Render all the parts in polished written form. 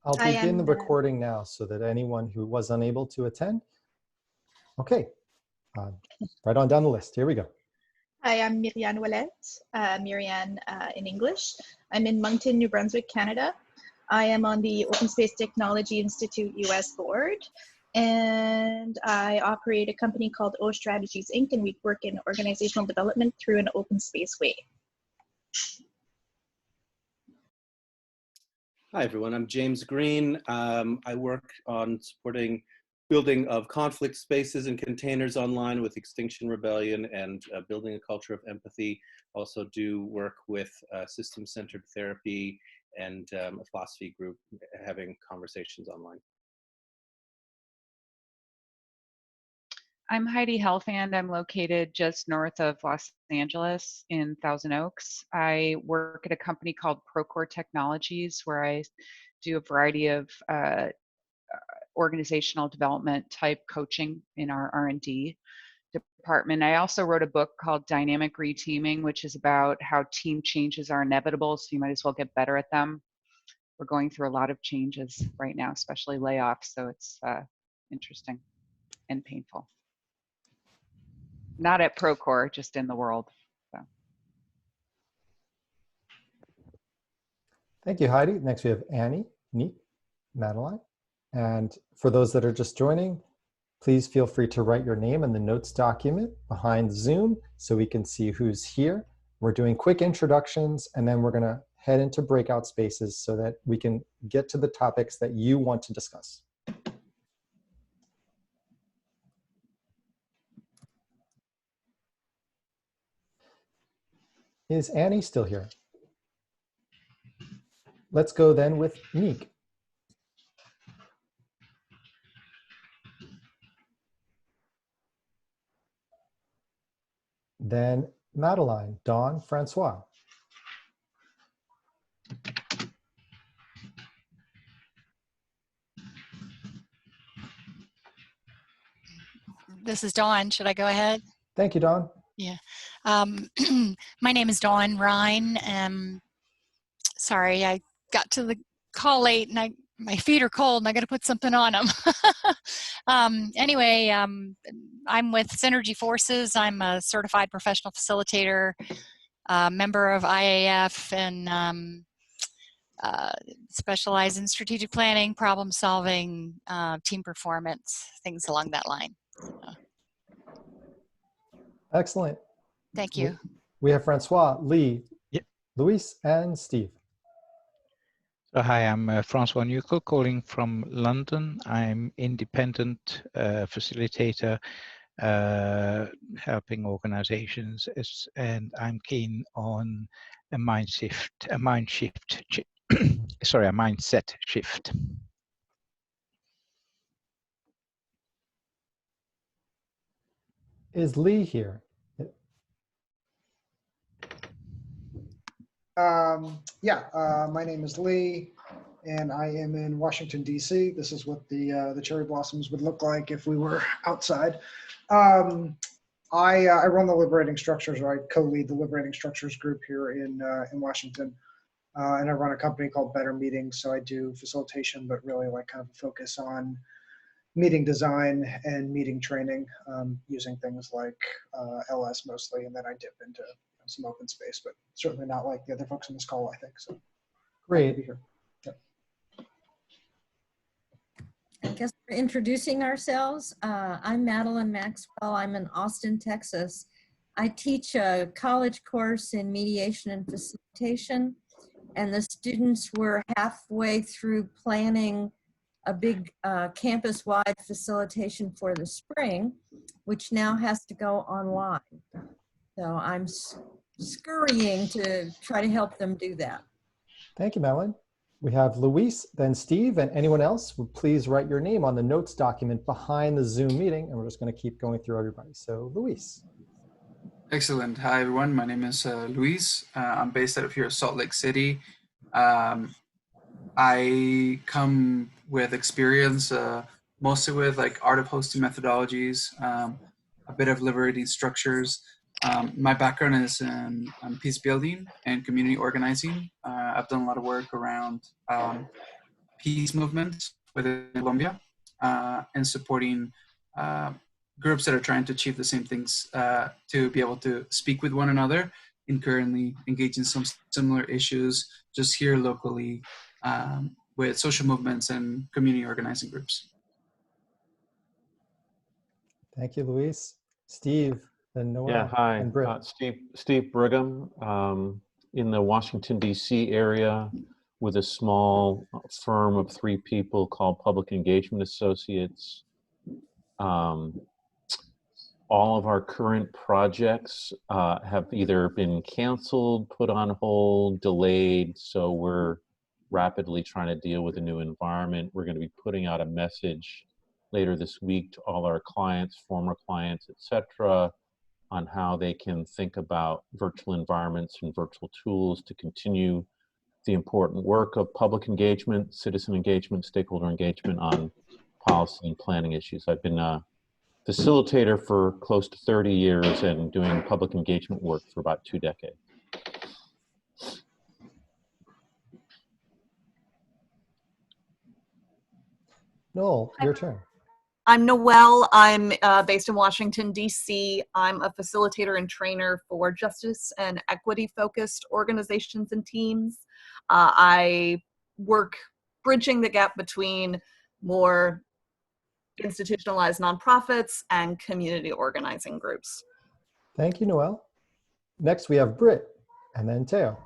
I'll I begin the am recording now so that anyone who was unable to attend. Okay, right on down the list. Here we go. I am Miriam Ouellet, Miriam in English. I'm in Moncton, New Brunswick, Canada. I am on the Open Space Technology Institute US board, and I operate a company called O Strategies Inc., and we work in organizational development through an open space way. Hi, everyone. I'm James Green. I work on supporting building of conflict spaces and containers online with Extinction Rebellion and building a culture of empathy. Also do work with system-centered therapy and a philosophy group having conversations online. I'm Heidi Helfand. I'm located just north of Los Angeles in Thousand Oaks. I work at a company called Procore Technologies, where I do a variety of organizational development type coaching in our R&D department. I also wrote a book called Dynamic Reteaming, which is about how team changes are inevitable, so you might as well get better at them. We're going through a lot of changes right now, especially layoffs, so it's interesting and painful. Not at Procore, just in the world. So. Thank you, Heidi. Next we have Annie, Neek, Madeline. And for those that are just joining, please feel free to write your name in the notes document behind Zoom so we can see who's here. We're doing quick introductions, and then we're going to head into breakout spaces so that we can get to the topics that you want to discuss. Is Annie still here? Let's go then with Neek. Then Madeline, Dawn, Francois. This is Dawn. Should I go ahead? Thank you, Dawn. Yeah. My name is Dawn Ryan. Sorry, I got to the call late and my feet are cold and I got to put something on them. Anyway, I'm with Synergy Forces. I'm a certified professional facilitator, member of IAF, and specialize in strategic planning, problem solving, team performance, things along that line. Excellent. Thank you. We have Francois, Lee, Luis, and Steve. So hi, I'm Francois Nukel calling from London. I'm independent facilitator, helping organizations, and I'm keen on a mindset shift. Is Lee here? My name is Lee, and I am in Washington, D.C. This is what the cherry blossoms would look like if we were outside. I run the Liberating Structures, or I co-lead the Liberating Structures group here in Washington, and I run a company called Better Meetings. So I do facilitation, but really like kind of a focus on meeting design and meeting training, using things like LS mostly, and then I dip into some open space, but certainly not like the other folks on this call, I think. So great. To be here. Yep. I guess we're introducing ourselves. I'm Madeline Maxwell. I'm in Austin, Texas. I teach a college course in mediation and facilitation, and the students were halfway through planning a big campus-wide facilitation for the spring, which now has to go online. So I'm scurrying to try to help them do that. Thank you, Madeline. We have Luis, then Steve, and anyone else, please write your name on the notes document behind the Zoom meeting, and we're just going to keep going through everybody. So, Luis. Excellent. Hi, everyone. My name is Luis. I'm based out of here, Salt Lake City. I come with experience, mostly with like art of hosting methodologies, a bit of liberating structures. My background is in peace building and community organizing. I've done a lot of work around peace movements within Colombia and supporting groups that are trying to achieve the same things to be able to speak with one another and currently engage in some similar issues just here locally with social movements and community organizing groups. Thank you, Luis. Steve, then Noel, Yeah, hi. and Britt. Steve Brigham in the Washington, D.C. area with a small firm of 3 people called Public Engagement Associates. All of our current projects have either been canceled, put on hold, delayed, so we're rapidly trying to deal with a new environment. We're going to be putting out a message later this week to all our clients, former clients, etc., on how they can think about virtual environments and virtual tools to continue the important work of public engagement, citizen engagement, stakeholder engagement on policy and planning issues. I've been a facilitator for close to 30 years and doing public engagement work for about 2 decades. Noel, your turn. I'm Noel. I'm based in Washington, D.C. I'm a facilitator and trainer for justice and equity focused organizations and teams. I work bridging the gap between more institutionalized nonprofits and community organizing groups. Thank you, Noel. Next, we have Britt, and then Thao.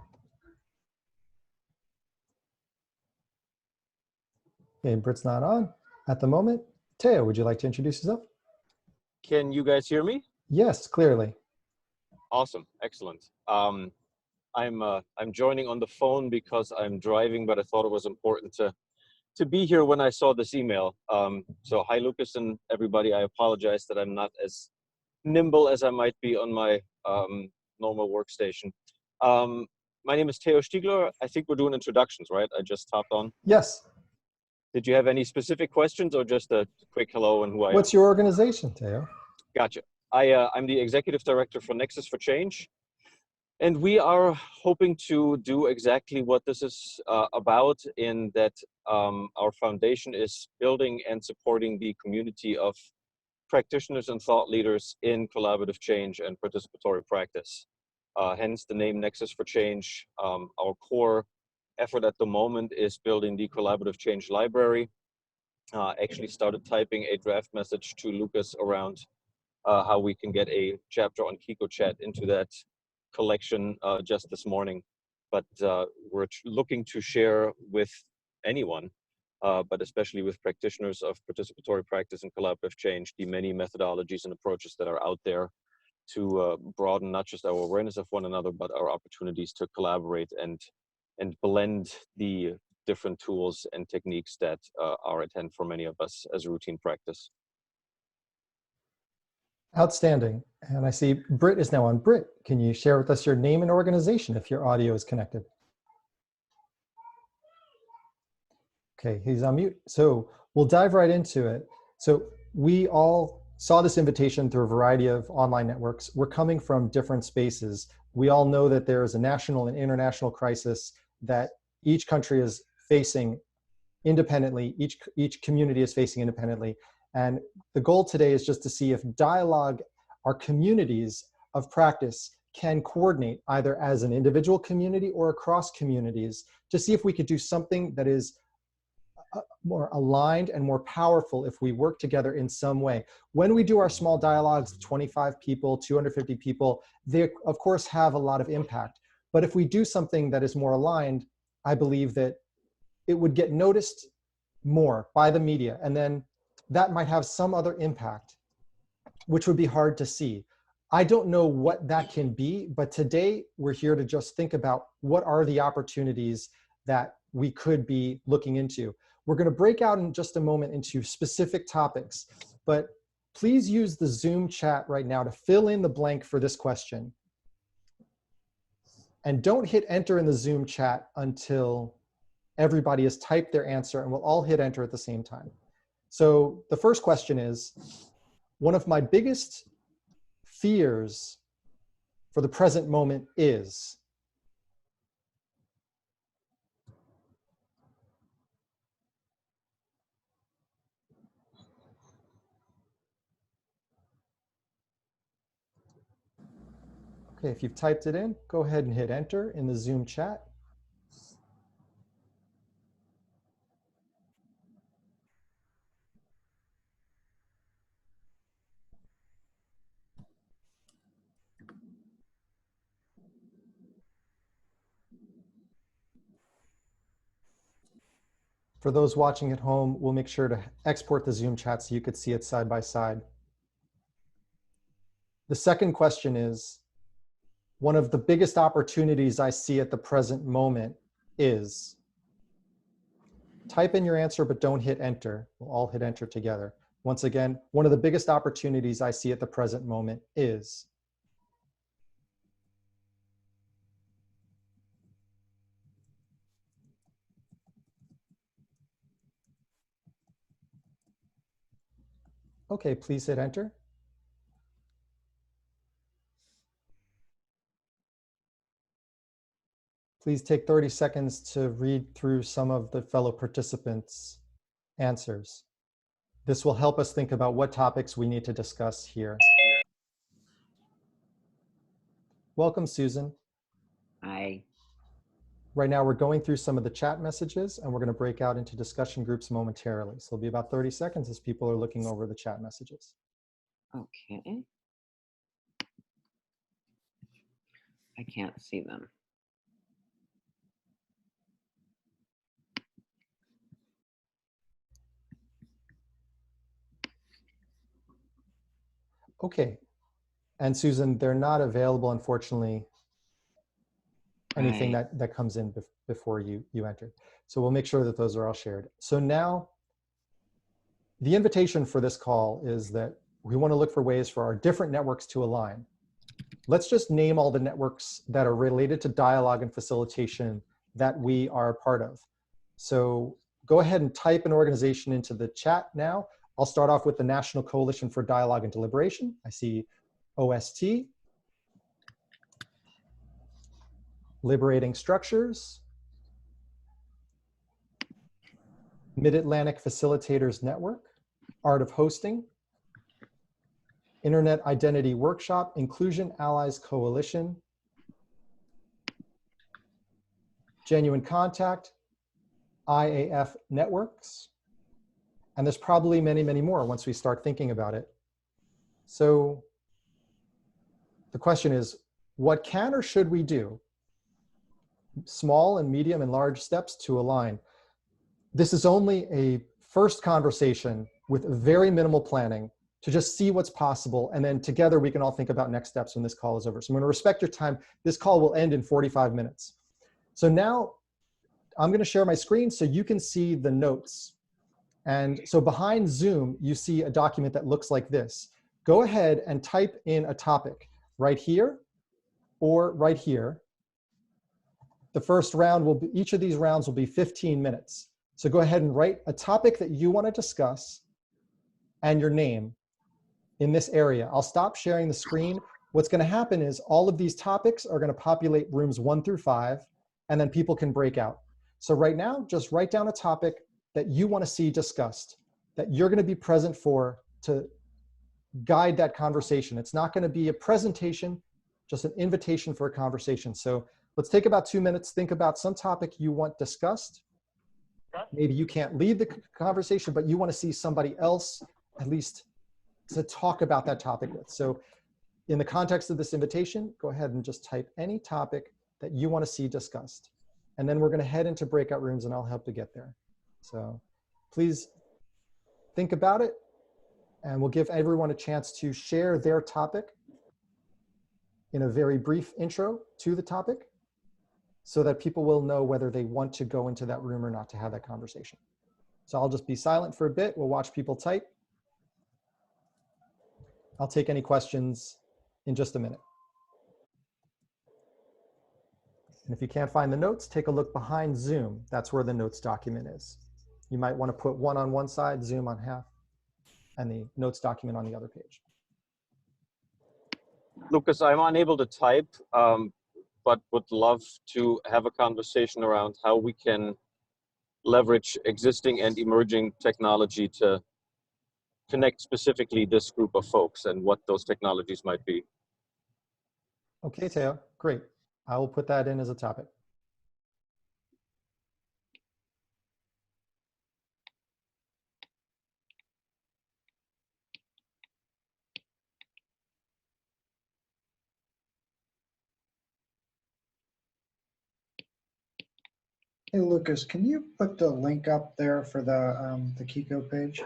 Okay, Britt's not on at the moment. Thao, would you like to introduce yourself? Can you guys hear me? Yes, clearly. Awesome, excellent. I'm joining on the phone because I'm driving, but I thought it was important to be here when I saw this email. So hi, Lucas and everybody. I apologize that I'm not as nimble as I might be on my normal workstation. My name is Thao Stiegler. I think we're doing introductions, right? I just hopped on. Yes. Did you have any specific questions or just a quick hello and who I am? What's your organization, Thao? Gotcha. I'm the executive director for Nexus for Change. And we are hoping to do exactly what this is about, in that our foundation is building and supporting the community of practitioners and thought leaders in collaborative change and participatory practice. Hence the name Nexus for Change. Our core effort at the moment is building the collaborative change library. Actually started typing a draft message to Lucas around how we can get a chapter on QiqoChat into that collection just this morning. But we're looking to share with anyone, but especially with practitioners of participatory practice and collaborative change, the many methodologies and approaches that are out there to broaden not just our awareness of one another, but our opportunities to collaborate and blend the different tools and techniques that are at hand for many of us as a routine practice. Outstanding. And I see Britt is now on. Britt, can you share with us your name and organization if your audio is connected? Okay, he's on mute. So we'll dive right into it. So we all saw this invitation through a variety of online networks. We're coming from different spaces. We all know that there is a national and international crisis that each country is facing independently, each community is facing independently. And the goal today is just to see if dialogue, our communities of practice, can coordinate either as an individual community or across communities to see if we could do something that is more aligned and more powerful if we work together in some way. When we do our small dialogues, 25 people, 250 people, they of course have a lot of impact. But if we do something that is more aligned, I believe that it would get noticed more by the media, and then that might have some other impact, which would be hard to see. I don't know what that can be, but today we're here to just think about what are the opportunities that we could be looking into. We're going to break out in just a moment into specific topics, but please use the Zoom chat right now to fill in the blank for this question. And don't hit enter in the Zoom chat until everybody has typed their answer, and we'll all hit enter at the same time. So the first question is, one of my biggest fears for the present moment is? Okay, if you've typed it in, go ahead and hit enter in the Zoom chat. For those watching at home, we'll make sure to export the Zoom chat so you could see it side by side. The second question is, one of the biggest opportunities I see at the present moment is, type in your answer, but don't hit enter. We'll all hit enter together. Once again, one of the biggest opportunities I see at the present moment is. Okay, please hit enter. Please take 30 seconds to read through some of the fellow participants' answers. This will help us think about what topics we need to discuss here. Welcome, Susan. Hi. Right now, we're going through some of the chat messages, and we're going to break out into discussion groups momentarily. So it'll be about 30 seconds as people are looking over the chat messages. Okay. I can't see them. Okay. And Susan, they're not available, unfortunately, anything Right. that comes in before you enter. So we'll make sure that those are all shared. So now, the invitation for this call is that we want to look for ways for our different networks to align. Let's just name all the networks that are related to dialogue and facilitation that we are a part of. So go ahead and type an organization into the chat now. I'll start off with the National Coalition for Dialogue and Deliberation. I see OST, Liberating Structures, Mid-Atlantic Facilitators Network, Art of Hosting, Internet Identity Workshop, Inclusion Allies Coalition, Genuine Contact, IAF Networks, and there's probably many, many more once we start thinking about it. So the question is, what can or should we do? Small and medium and large steps to align. This is only a first conversation with very minimal planning to just see what's possible, and then together we can all think about next steps when this call is over. So I'm going to respect your time. This call will end in 45 minutes. So now I'm going to share my screen so you can see the notes. And so behind Zoom, you see a document that looks like this. Go ahead and type in a topic right here or right here. The first round will be, each of these rounds will be 15 minutes. So go ahead and write a topic that you want to discuss and your name in this area. I'll stop sharing the screen. What's going to happen is all of these topics are going to populate rooms 1 through 5, and then people can break out. So right now, just write down a topic that you want to see discussed, that you're going to be present for to guide that conversation. It's not going to be a presentation, just an invitation for a conversation. So let's take about 2 minutes, think about some topic you want discussed. Maybe you can't lead the conversation, but you want to see somebody else at least to talk about that topic with. So in the context of this invitation, go ahead and just type any topic that you want to see discussed. And then we're going to head into breakout rooms and I'll help to get there. So please think about it, and we'll give everyone a chance to share their topic in a very brief intro to the topic so that people will know whether they want to go into that room or not to have that conversation. So I'll just be silent for a bit. We'll watch people type. I'll take any questions in just a minute. And if you can't find the notes, take a look behind Zoom. That's where the notes document is. You might want to put one on one side, Zoom on half, and the notes document on the other page. Lucas, I'm unable to type, but would love to have a conversation around how we can leverage existing and emerging technology to connect specifically this group of folks and what those technologies might be. Okay, Thao, great. I will put that in as a topic. Hey, Lucas, can you put the link up there for the Kiko page?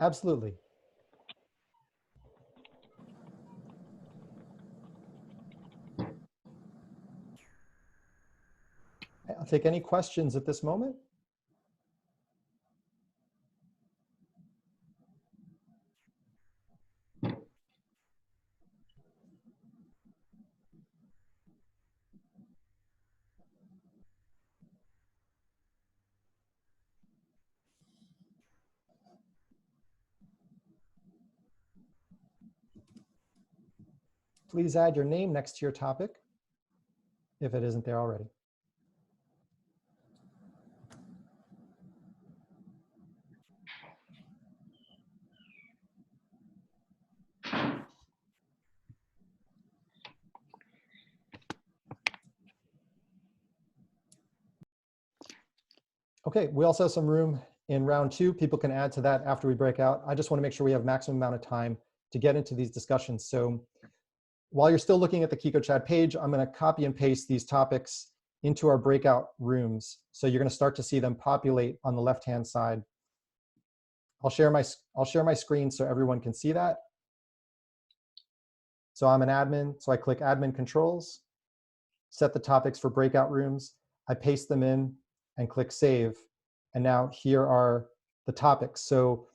Absolutely. I'll take any questions at this moment. Please add your name next to your topic if it isn't there already. Okay, we also have some room in round 2. People can add to that after we break out. I just want to make sure we have maximum amount of time to get into these discussions. So while you're still looking at the QiqoChat page, I'm going to copy and paste these topics into our breakout rooms. So you're going to start to see them populate on the left-hand side. I'll share my screen so everyone can see that. So I'm an admin, so I click admin controls, set the topics for breakout rooms. I paste them in and click save. And now here are the topics. So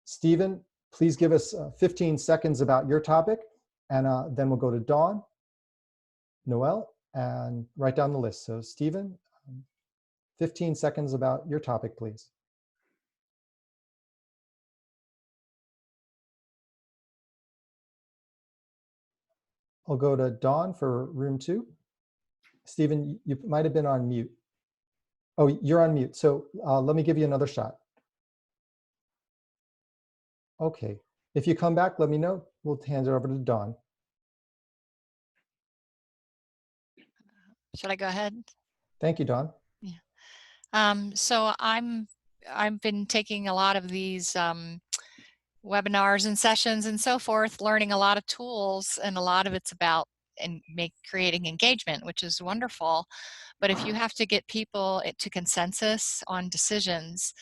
Stephen, please give us 15 seconds about your topic. And then we'll go to Dawn, Noel, and write down the list. So Stephen, 15 seconds about your topic, please. I'll go to Dawn for room 2. Stephen, you might have been on mute. Oh, you're on mute. So let me give you another shot. Okay. If you come back, let me know. We'll hand it over to Dawn. Should I go ahead? Thank you, Dawn. Yeah. So I've been taking a lot of these webinars and sessions and so forth, learning a lot of tools, and a lot of it's about creating engagement, which is wonderful. But if you have to get people to consensus on decisions,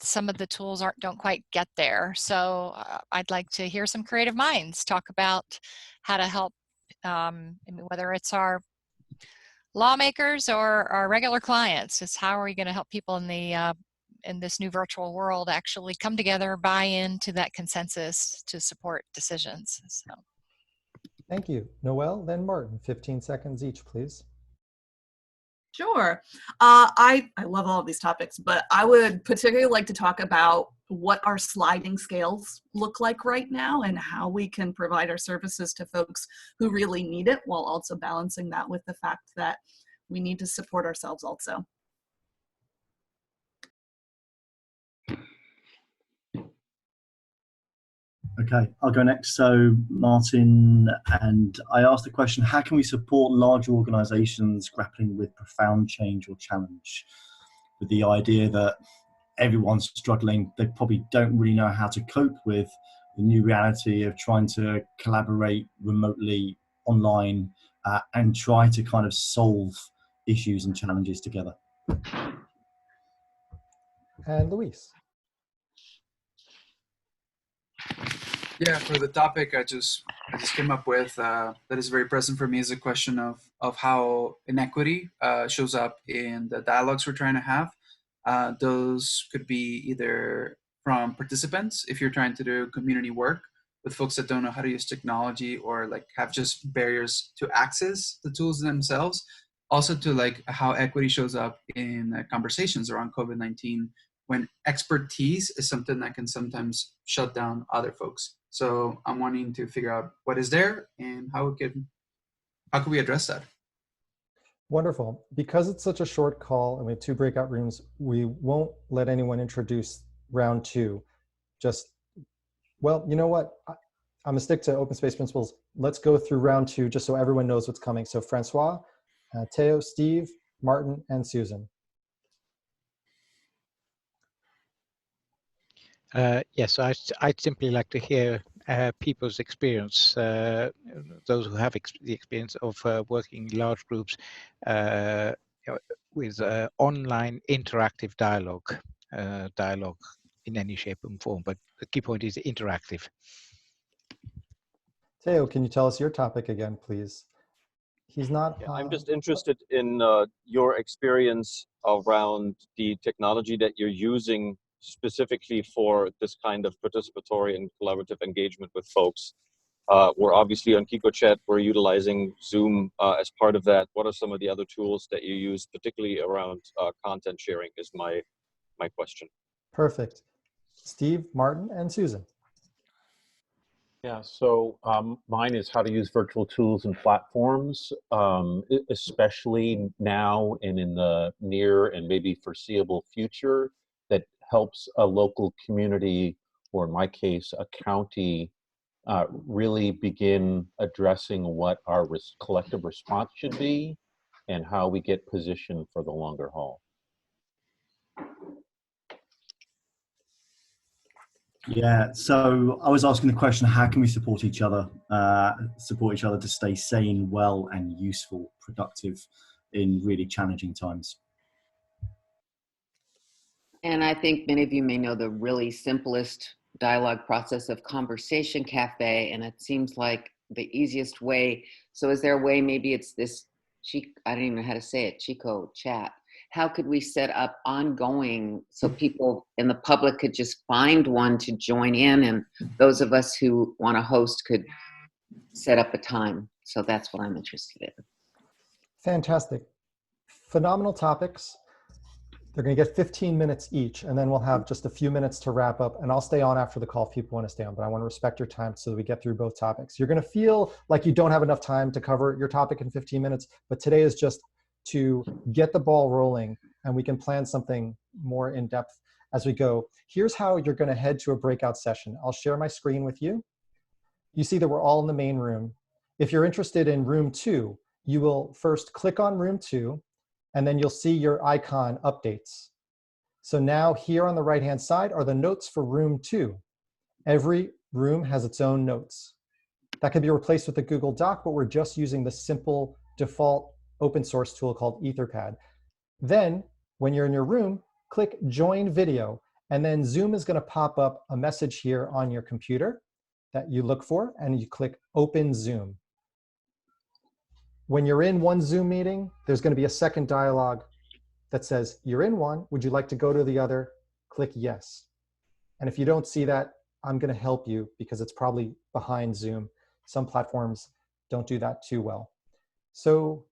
some of the tools don't quite get there. So I'd like to hear some creative minds talk about how to help, whether it's our lawmakers or our regular clients. Just how are we going to help people in this new virtual world actually come together, buy into that consensus to support decisions. So. Thank you. Noel, then Martin, 15 seconds each, please. Sure. I love all of these topics, but I would particularly like to talk about what our sliding scales look like right now and how we can provide our services to folks who really need it, while also balancing that with the fact that we need to support ourselves also. Okay, I'll go next. So Martin, and I asked the question, how can we support larger organizations grappling with profound change or challenge? With the idea that everyone's struggling, they probably don't really know how to cope with the new reality of trying to collaborate remotely online and try to kind of solve issues and challenges together. And Luis. Yeah, for the topic I just came up with that is very present for me is a question of how inequity shows up in the dialogues we're trying to have. Those could be either from participants, if you're trying to do community work with folks that don't know how to use technology or like have just barriers to access the tools themselves. Also to like how equity shows up in conversations around COVID-19, when expertise is something that can sometimes shut down other folks. So I'm wanting to figure out what is there and how can we address that? Wonderful. Because it's such a short call and we have 2 breakout rooms, we won't let anyone introduce round 2. Just Well, you know what? I'm gonna stick to open space principles. Let's go through round 2 just so everyone knows what's coming. So Francois, Thao, Steve, Martin, and Susan. Yes, I'd simply like to hear people's experience, those who have the experience of working in large groups with online interactive dialogue, dialogue in any shape and form. But the key point is interactive. Thao, can you tell us your topic again, please? He's not. Yeah, I'm just interested in your experience around the technology that you're using specifically for this kind of participatory and collaborative engagement with folks. We're obviously on QiqoChat. We're utilizing Zoom as part of that. What are some of the other tools that you use, particularly around content sharing is my question. Perfect. Steve, Martin, and Susan. Yeah, so mine is how to use virtual tools and platforms, especially now and in the near and maybe foreseeable future, that helps a local community, or in my case, a county, really begin addressing what our collective response should be and how we get positioned for the longer haul. Yeah, so I was asking the question, how can we support each other to stay sane, well, and useful, productive in really challenging times? And I think many of you may know the really simplest dialogue process of Conversation Cafe, and it seems like the easiest way. So is there a way, maybe it's this, I don't even know how to say it, Kiko Chat. How could we set up ongoing so people in the public could just find one to join in, and those of us who want to host could set up a time? So that's what I'm interested in. Fantastic. Phenomenal topics. They're going to get 15 minutes each, and then we'll have just a few minutes to wrap up. And I'll stay on after the call if people want to stay on, but I want to respect your time so that we get through both topics. You're going to feel like you don't have enough time to cover your topic in 15 minutes, but today is just to get the ball rolling, and we can plan something more in depth as we go. Here's how you're going to head to a breakout session. I'll share my screen with you. You see that we're all in the main room. If you're interested in room 2, you will first click on room 2, and then you'll see your icon updates. So now here on the right-hand side are the notes for room 2. Every room has its own notes. That can be replaced with a Google Doc, but we're just using the simple default open source tool called Etherpad. Then when you're in your room, click Join Video, and then Zoom is going to pop up a message here on your computer that you look for, and you click Open Zoom. When you're in one Zoom meeting, there's going to be a second dialogue that says, you're in one, would you like to go to the other? Click yes. And if you don't see that, I'm going to help you because it's probably behind Zoom. Some platforms don't do that too well. So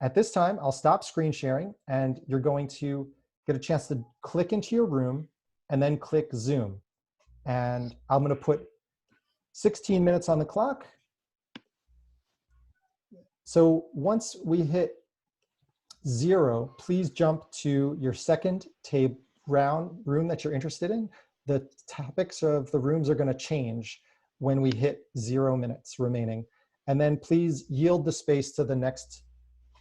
at this time, I'll stop screen sharing, and you're going to get a chance to click into your room and then click Zoom. And I'm going to put 16 minutes on the clock. So once we hit 0, please jump to your second room that you're interested in. The topics of the rooms are going to change when we hit 0 minutes remaining. And then please yield the space to the next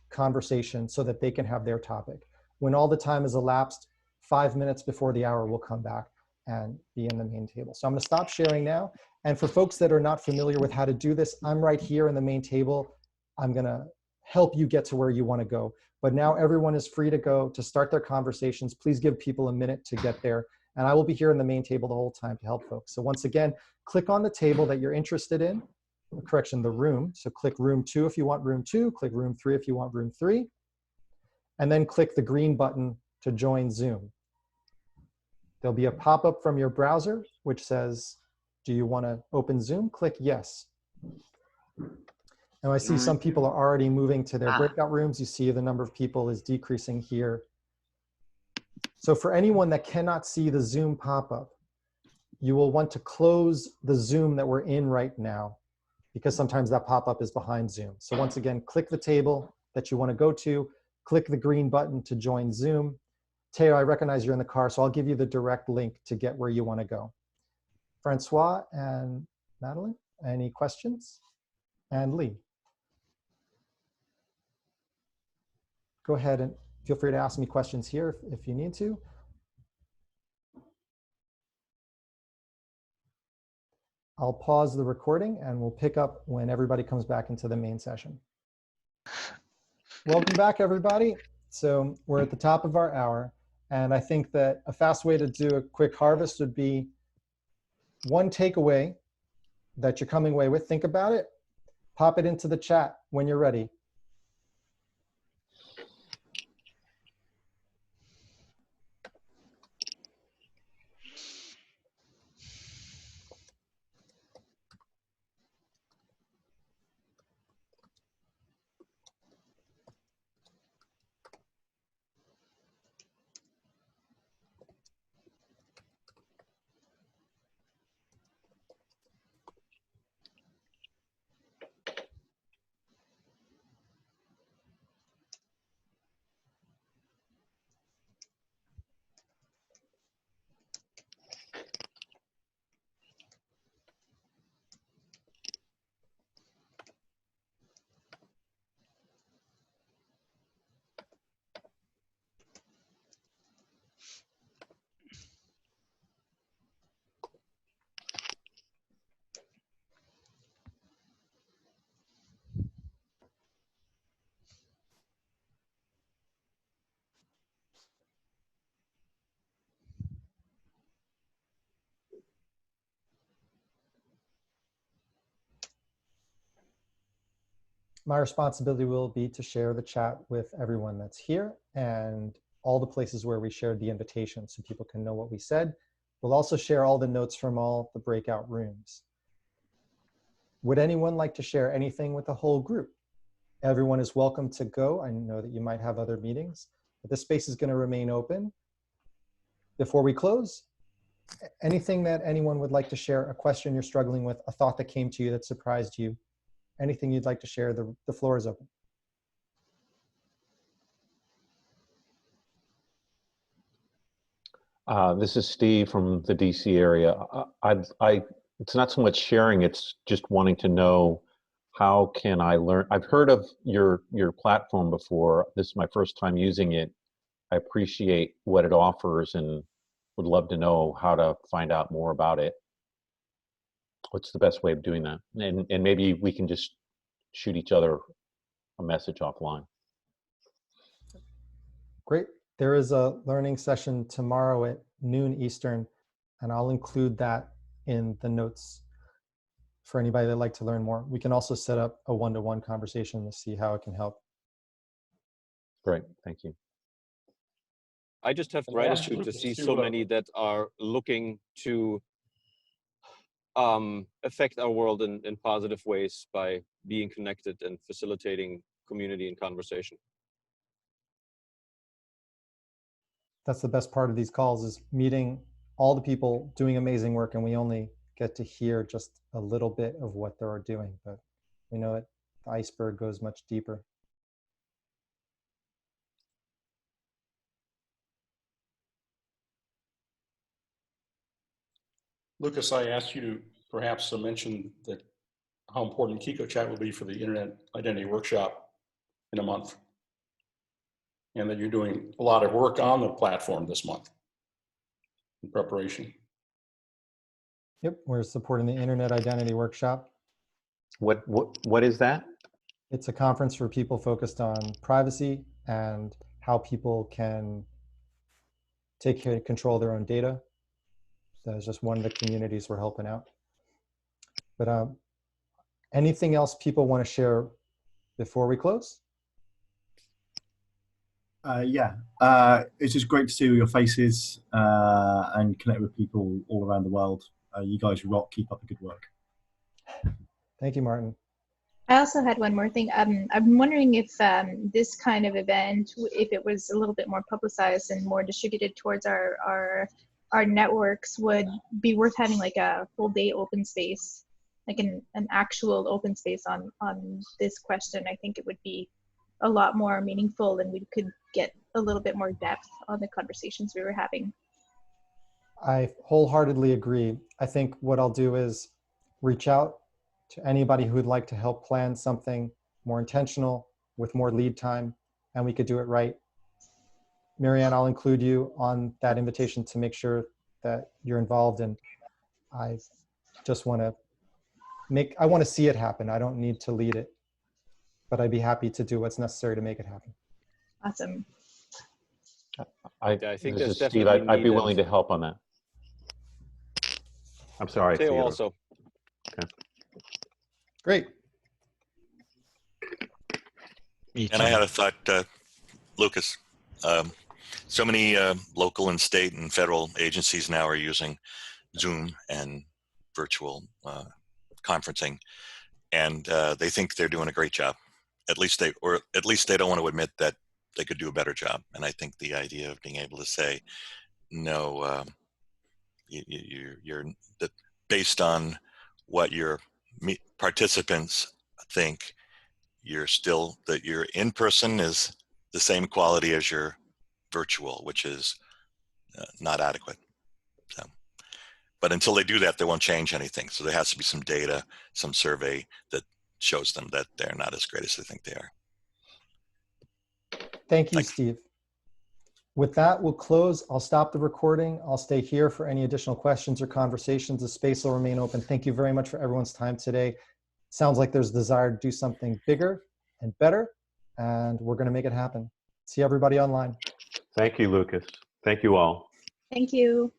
conversation so that they can have their topic. When all the time is elapsed, 5 minutes before the hour, we'll come back and be in the main table. So I'm going to stop sharing now. And for folks that are not familiar with how to do this, I'm right here in the main table. I'm going to help you get to where you want to go. But now everyone is free to go to start their conversations. Please give people a minute to get there. And I will be here in the main table the whole time to help folks. So once again, click on the table that you're interested in. Correction, the room. So click room 2 if you want room 2, click room 3 if you want room 3, and then click the green button to join Zoom. There'll be a pop-up from your browser which says, do you want to open Zoom? Click yes. Now I see some people are already moving to their breakout rooms. You see the number of people is decreasing here. So for anyone that cannot see the Zoom pop-up, you will want to close the Zoom that we're in right now, because sometimes that pop-up is behind Zoom. So once again, click the table that you want to go to, click the green button to join Zoom. Thao, I recognize you're in the car, so I'll give you the direct link to get where you want to go. Francois and Madeline, any questions? And Lee. Go ahead and feel free to ask me questions here if you need to. I'll pause the recording and we'll pick up when everybody comes back into the main session. Welcome back, everybody. So we're at the top of our hour, and I think that a fast way to do a quick harvest would be one takeaway that you're coming away with. Think about it, pop it into the chat when you're ready. My responsibility will be to share the chat with everyone that's here and all the places where we shared the invitation so people can know what we said. We'll also share all the notes from all the breakout rooms. Would anyone like to share anything with the whole group? Everyone is welcome to go. I know that you might have other meetings, but this space is going to remain open. Before we close, anything that anyone would like to share, a question you're struggling with, a thought that came to you that surprised you, anything you'd like to share, the floor is open. This is Steve from the DC area. It's not so much sharing, it's just wanting to know, how can I learn? I've heard of your platform before. This is my first time using it. I appreciate what it offers and would love to know how to find out more about it. What's the best way of doing that? And maybe we can just shoot each other a message offline. Great. There is a learning session tomorrow at noon Eastern, and I'll include that in the notes for anybody that'd like to learn more. We can also set up a one-to-one conversation to see how it can help. Great, thank you. I just have gratitude to see so many that are looking to affect our world in positive ways by being connected and facilitating community and conversation. That's the best part of these calls, is meeting all the people doing amazing work, and we only get to hear just a little bit of what they're doing, but we know it, the iceberg goes much deeper. Lucas, I asked you to perhaps mention that how important QiqoChat will be for the Internet Identity Workshop in a month, and that you're doing a lot of work on the platform this month in preparation. Yep, we're supporting the Internet Identity Workshop. What is that? It's a conference for people focused on privacy and how people can take control of their own data. So it's just one of the communities we're helping out. But anything else people want to share before we close? Yeah, it's just great to see all your faces and connect with people all around the world. You guys rock, keep up the good work. Thank you, Martin. I also had one more thing. I'm wondering if this kind of event, if it was a little bit more publicized and more distributed towards our networks, would be worth having like a full day open space, like an actual open space on this question. I think it would be a lot more meaningful, and we could get a little bit more depth on the conversations we were having. I wholeheartedly agree. I think what I'll do is reach out to anybody who would like to help plan something more intentional with more lead time, and we could do it right. Marianne, I'll include you on that invitation to make sure that you're involved. And I just want to I want to see it happen. I don't need to lead it, but I'd be happy to do what's necessary to make it happen. Awesome. I think This that's is Steve. definitely I'd be needed. willing to help on that. I'm sorry, Theo Theodore. also. Okay. Great. And I had a thought, Lucas. So many local and state and federal agencies now are using Zoom and virtual conferencing, and they think they're doing a great job. At least they don't want to admit that they could do a better job. And I think the idea of being able to say, no, you're based on what your participants think, you're still that your in person is the same quality as your virtual, which is not adequate. So, but until they do that, they won't change anything. So there has to be some data, some survey that shows them that they're not as great as they think they are. Thank you, Steve. With that, we'll close. I'll stop the recording. I'll stay here for any additional questions or conversations. The space will remain open. Thank you very much for everyone's time today. Sounds like there's a desire to do something bigger and better, and we're going to make it happen. See everybody online. Thank you, Lucas. Thank you all. Thank you.